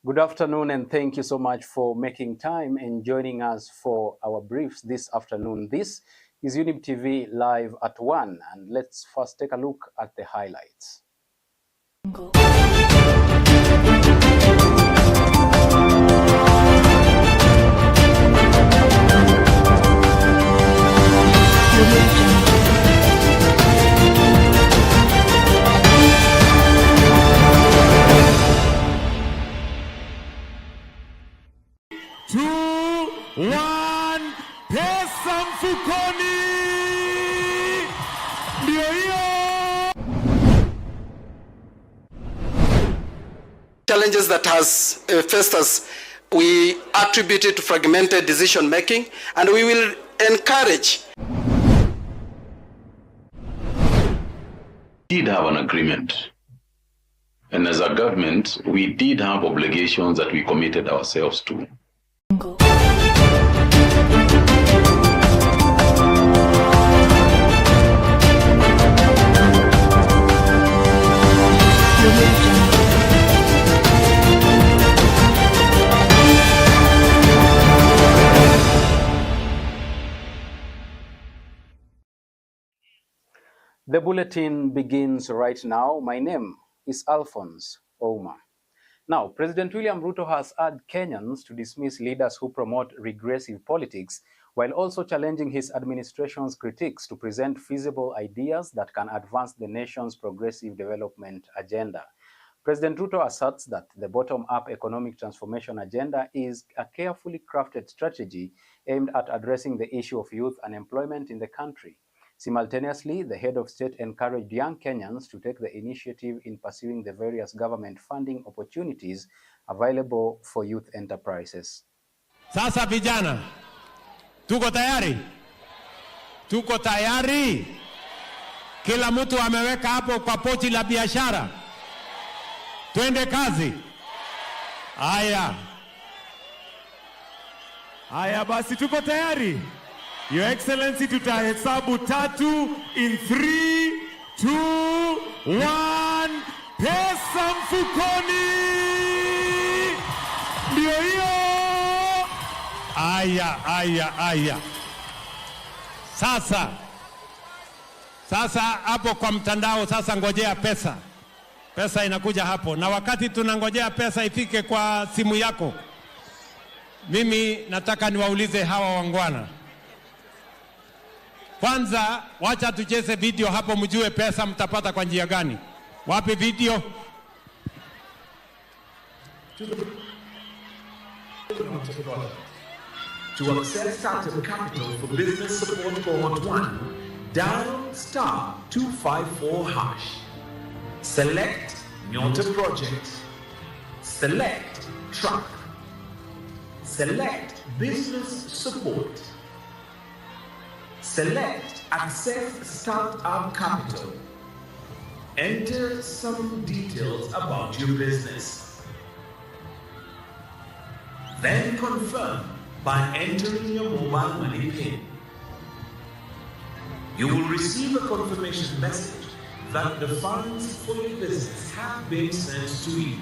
Good afternoon, and thank you so much for making time and joining us for our briefs this afternoon. This is Younib TV live at 1, and let's first take a look at the highlights. Pesa mfukoni. Ndio hiyo. Challenges that has faced us, we attribute it to fragmented decision making, and we will encourage. We did have an agreement, and as a government, we did have obligations that we committed ourselves to. The bulletin begins right now. My name is Alphonce, Ouma. Now, President William Ruto has urged Kenyans to dismiss leaders who promote regressive politics, while also challenging his administration's critics to present feasible ideas that can advance the nation's progressive development agenda. President Ruto asserts that the bottom-up economic transformation agenda is a carefully crafted strategy aimed at addressing the issue of youth unemployment in the country. Simultaneously, the head of state encouraged young Kenyans to take the initiative in pursuing the various government funding opportunities available for youth enterprises. Sasa vijana, tuko tayari? Tuko tayari? Kila mtu ameweka hapo kwa pochi la biashara. Twende kazi. Haya basi tuko tayari. Your Excellency, tutahesabu tatu in 3, 2, 1. Pesa mfukoni. Ndio hiyo. Aya. Sasa hapo kwa mtandao, sasa ngojea pesa. Pesa inakuja hapo, na wakati tunangojea pesa ifike kwa simu yako, mimi nataka niwaulize hawa wangwana. Kwanza wacha tucheze video hapo mjue pesa mtapata kwa njia gani. Wapi video? To access startup capital for business support cohort 1, dial *254#. Select Mutua project. Select truck. Select business support. Select access startup capital. Enter some details about your business. Then confirm by entering your mobile money PIN. You will receive a confirmation message that the funds for your business have been sent to you.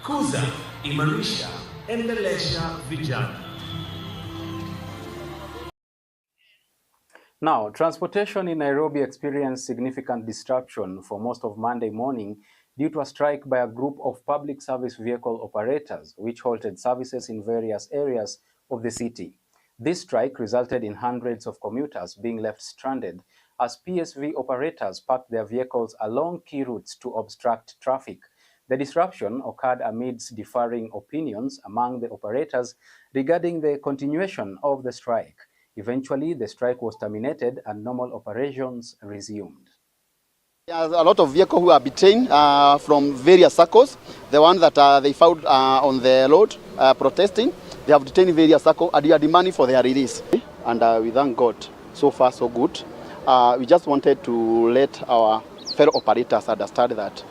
Kuza, imarisha, endelesha vijana. Now, transportation in Nairobi experienced significant disruption for most of Monday morning due to a strike by a group of public service vehicle operators, which halted services in various areas of the city. This strike resulted in hundreds of commuters being left stranded as PSV operators parked their vehicles along key routes to obstruct traffic. The disruption occurred amidst differing opinions among the operators regarding the continuation of the strike. Eventually, the strike was terminated and normal operations resumed. There's a lot of vehicles who are detained from various circles. The one that they found on the road protesting, they have detained various circles and they are demanding for their release. And we thank God. So far, so good. We just wanted to let our fellow operators understand that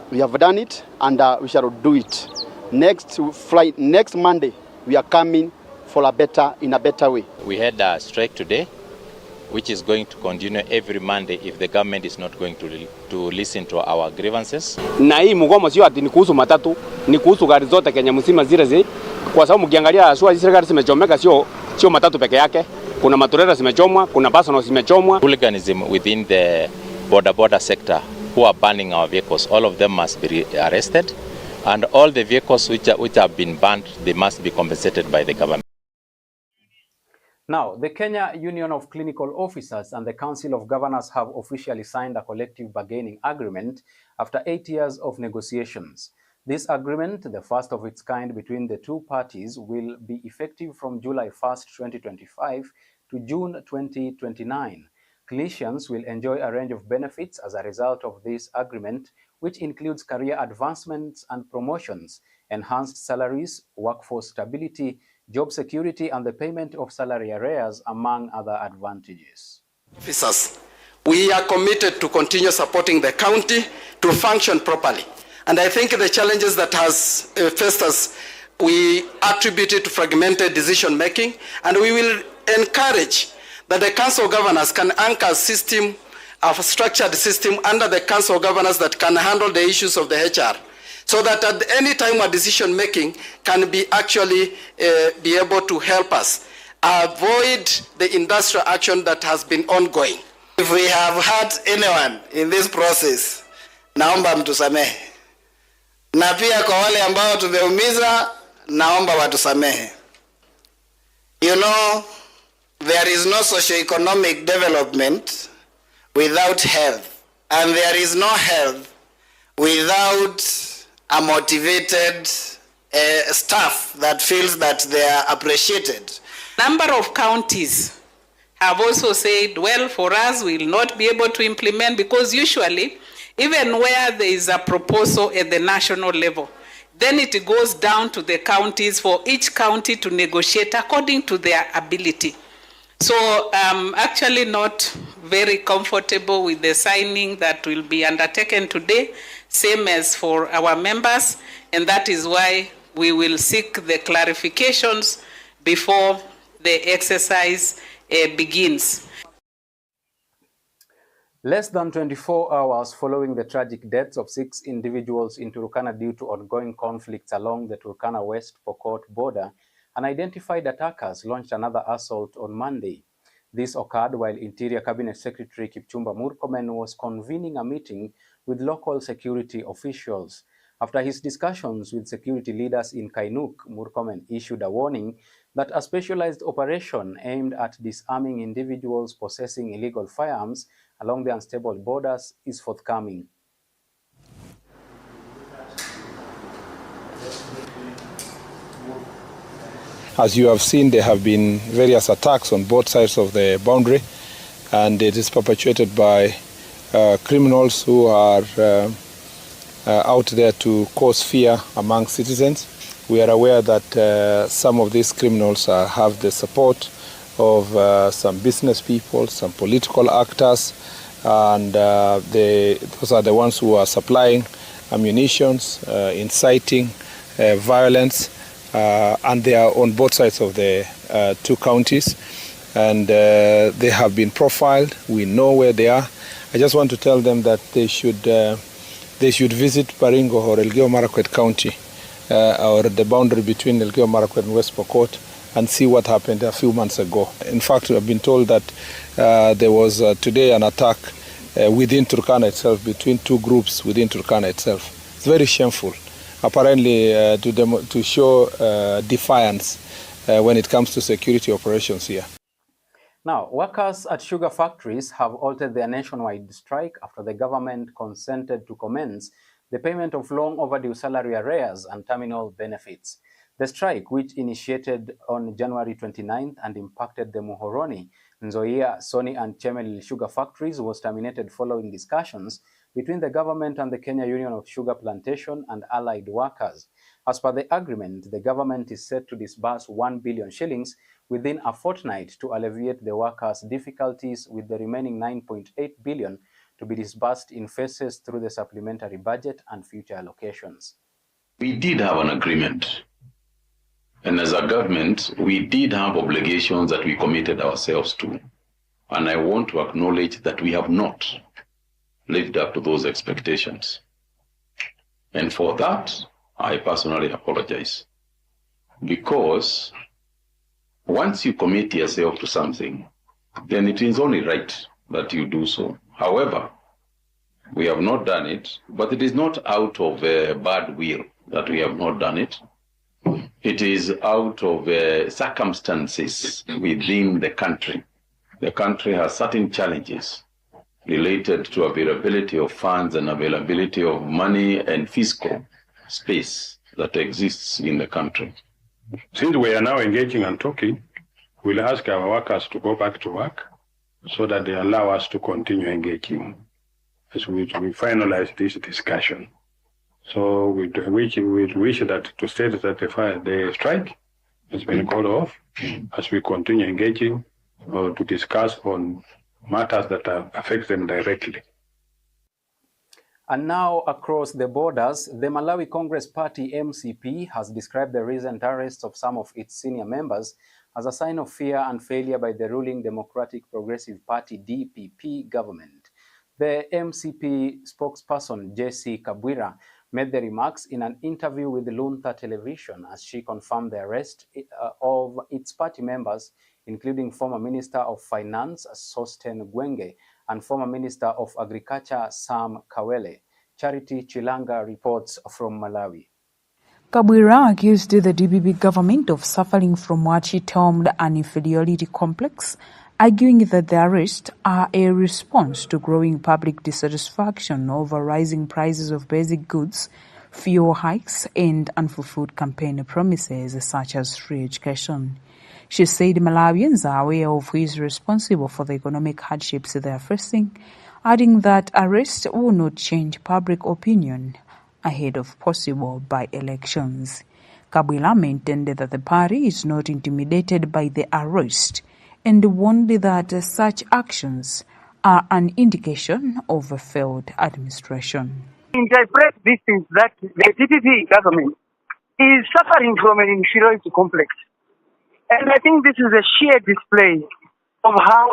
we have done it and we shall do it. Next Monday, we are coming in a better way. We had a strike today which is going to continue every Monday if the government is not going to listen to our grievances. Na hii mgomo sio ati ni kuhusu matatu, ni kuhusu gari zote Kenya mzima zile, kwa sababu mkiangalia serikali zimechomeka, sio matatu peke yake. Kuna maturera zimechomwa, kuna personal zimechomwa. Hooliganism within the border sector who are banning our vehicles, all of them must be arrested, and all the vehicles which have been banned, they must be compensated by the government. Now, the Kenya Union of Clinical Officers and the Council of Governors have officially signed a collective bargaining agreement after 8 years of negotiations. This agreement, the first of its kind between the two parties, will be effective from July 1st, 2025 to June 2029. Clinicians will enjoy a range of benefits as a result of this agreement, which includes career advancements and promotions, enhanced salaries, workforce stability, job security, and the payment of salary arrears, among other advantages. Officers, we are committed to continue supporting the county to function properly. And I think the challenges that has faced us, we attribute it to fragmented decision making, and we will encourage that the Council of Governors can anchor a system, a structured system under the Council of Governors that can handle the issues of the HR, so that at any time our decision making can be actually be able to help us avoid the industrial action that has been ongoing. If we have hurt anyone in this process, naomba mtusamehe. Na pia kwa wale ambao tumeumiza, naomba watusamehe. You know, there is no socio-economic development without health, and there is no health without a motivated staff that feels that they are appreciated. Number of counties have also said, well, for us, we will not be able to implement, because usually, even where there is a proposal at the national level, then it goes down to the counties for each county to negotiate according to their ability. So I'm actually not very comfortable with the signing that will be undertaken today, same as for our members, and that is why we will seek the clarifications before the exercise begins. Less than 24 hours following the tragic deaths of 6 individuals in Turkana due to ongoing conflicts along the Turkana West Pokot border, unidentified attackers launched another assault on Monday. This occurred while Interior Cabinet Secretary Kipchumba Murkomen was convening a meeting with local security officials. After his discussions with security leaders in Kainuk, Murkomen issued a warning that a specialized operation aimed at disarming individuals possessing illegal firearms along the unstable borders is forthcoming. As you have seen, there have been various attacks on both sides of the boundary, and it is perpetuated by criminals who are out there to cause fear among citizens. We are aware that some of these criminals have the support of some business people, some political actors, and those are the ones who are supplying ammunitions, inciting violence, and they are on both sides of the two counties, and they have been profiled. We know where they are. I just want to tell them that they should visit Baringo or Elgeyo Marakwet County, or the boundary between Elgeyo Marakwet and West Pokot, and see what happened a few months ago. In fact, I've been told that there was today an attack within Turkana itself, between two groups within Turkana itself. It's very shameful, apparently to show defiance when it comes to security operations here. Now, workers at sugar factories have altered their nationwide strike after the government consented to commence the payment of long overdue salary arrears and terminal benefits. The strike, which initiated on January 29th and impacted the Muhoroni, Nzoia, Soni and Chemelil sugar factories, was terminated following discussions between the government and the Kenya Union of Sugar Plantation and allied workers. As per the agreement, the government is set to disburse 1 billion shillings within a fortnight to alleviate the workers' difficulties, with the remaining 9.8 billion to be disbursed in phases through the supplementary budget and future allocations. We did have an agreement. And as a government, we did have obligations that we committed ourselves to. And I want to acknowledge that we have not lived up to those expectations. And for that, I personally apologize. Because once you commit yourself to something, then it is only right that you do so. However, we have not done it, but it is not out of bad will that we have not done it. It is out of circumstances within the country. The country has certain challenges related to availability of funds and availability of money and fiscal space that exists in the country. Since we are now engaging and talking, we'll ask our workers to go back to work so that they allow us to continue engaging as we finalize this discussion. So we wish that to state that the strike has been called off as we continue engaging to discuss on matters that affect them directly. And now, across the borders, the Malawi Congress Party MCP has described the recent arrests of some of its senior members as a sign of fear and failure by the ruling Democratic Progressive Party DPP government. The MCP spokesperson Jesse Kabwira made the remarks in an interview with Lunta Television as she confirmed the arrest of its party members, including former Minister of Finance Sosten Gwenge and former Minister of Agriculture Sam Kawele. Charity Chilanga reports from Malawi. Kabwira accused the DPP government of suffering from what she termed an inferiority complex, arguing that the arrests are a response to growing public dissatisfaction over rising prices of basic goods, fuel hikes, and unfulfilled campaign promises such as free education. She said Malawians are aware of who is responsible for the economic hardships they are facing, adding that arrest will not change public opinion ahead of possible by-elections. Kabwira maintained that the party is not intimidated by the arrest and warned that such actions are an indication of a failed administration. Interpret this is that the DPP government is suffering from an inferiority complex. And I think this is a sheer display of how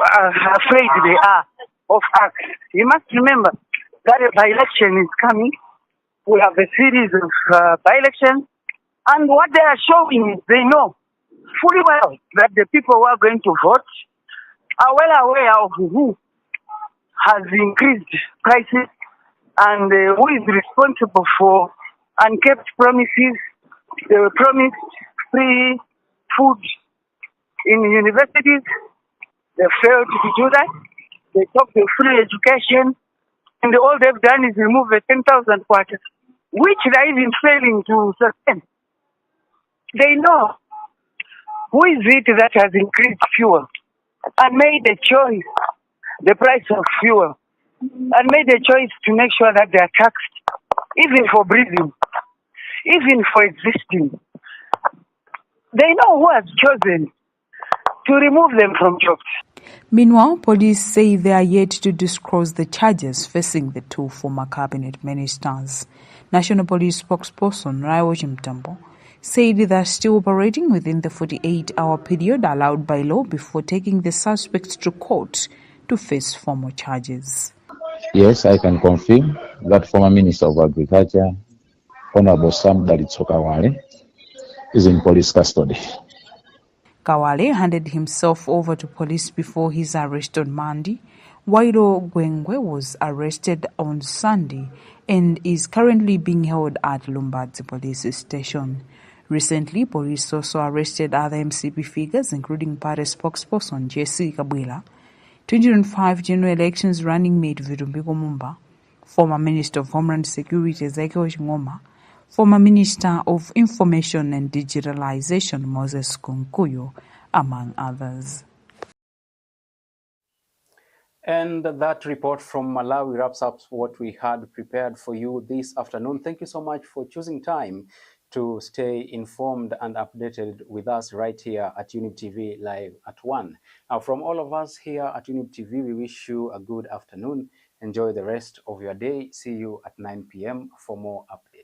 afraid they are of us. You must remember that a by-election is coming. We have a series of by-elections. And what they are showing is they know fully well that the people who are going to vote are well aware of who has increased prices and who is responsible for unkept promises. They were promised free food in universities. They failed to do that. They talked of free education, and all they've done is remove the 10,000 quarters, which they're even failing to sustain. They know who is it that has increased fuel and made a choice, the price of fuel, and made a choice to make sure that they are taxed, even for breathing, even for existing. They know who has chosen to remove them from jobs. Meanwhile, police say they are yet to disclose the charges facing the two former cabinet ministers. National Police spokesperson Raiwo Chimtambo said they are still operating within the 48-hour period allowed by law before taking the suspects to court to face formal charges. Yes, I can confirm that former Minister of Agriculture, Honorable Sam Kawale, is in police custody. Kawale handed himself over to police before his arrest on Monday, while Gwenge was arrested on Sunday and is currently being held at Lumbadzi police station. Recently, police also arrested other MCP figures, including party spokesperson Jesse Kabwira, 2025 general elections running mate Virumbiko Mumba, former Minister of Homeland Security Ezekiel Ngoma, former Minister of Information and Digitalization Moses Konkuyo, among others. And that report from Malawi wraps up what we had prepared for you this afternoon. Thank you so much for choosing time to stay informed and updated with us right here at Younib TV live at 1. Now, from all of us here at Younib TV, we wish you a good afternoon. Enjoy the rest of your day. See you at 9 p.m. for more updates.